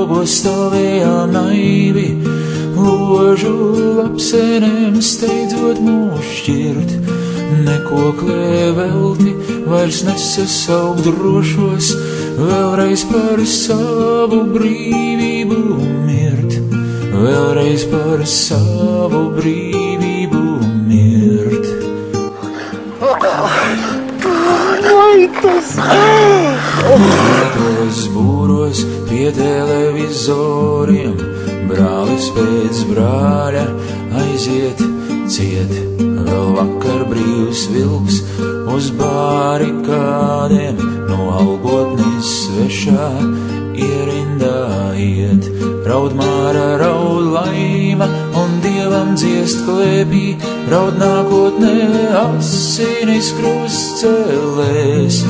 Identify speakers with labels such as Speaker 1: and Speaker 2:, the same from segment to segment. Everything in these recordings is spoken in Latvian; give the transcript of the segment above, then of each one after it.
Speaker 1: logos stāvējām naivi, ložu lapsenēm steidzot mūs šķirt. Nekoklē velti vairs nesasaukt drošos, vēlreiz par savu brīvību mirt, vēlreiz par savu brīvību mirt. Tos būros pie televizoriem, brālis pēc brāļa aiziet ciet. Vēl vakar brīvs vilks uz barikādēm, no algotnes svešā ierindā iet. Raud Māra, raud Laima un Dievam dziest klēpī, raud nākotnē asinis krustcelēs.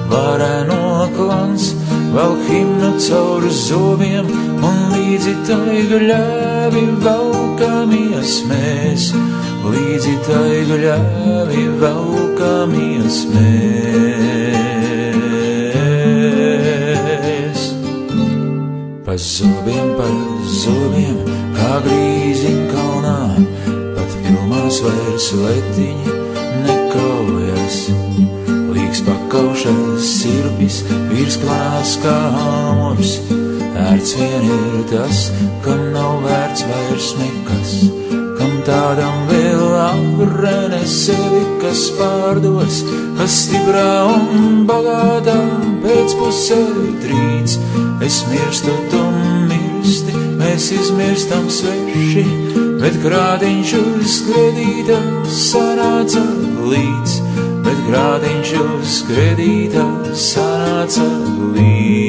Speaker 1: Vareno klans vēl himnu caur zobiem, un līdzi tai gļēvi velkamies mēs, līdzi tai gļēvi velkamies mēs. Pa zobiem, kā grīziņ kalnā, pat filmās vairs letiņi nekaujas. Līgs pakaušas sirpis, virsklanās kā āmurs, ērts vien ir tas, kam nav vērts vairs nekas, kam tādam vēl aprene sevi, kas pārdos, kas stiprā un bagātā pēcpusē trīc. Es mirstu, tu mirsti, mēs izmirstam sveši, bet grādiņš uz kredīta sanāca līdz, bet grādiņš uz kredīta sanāca līdz.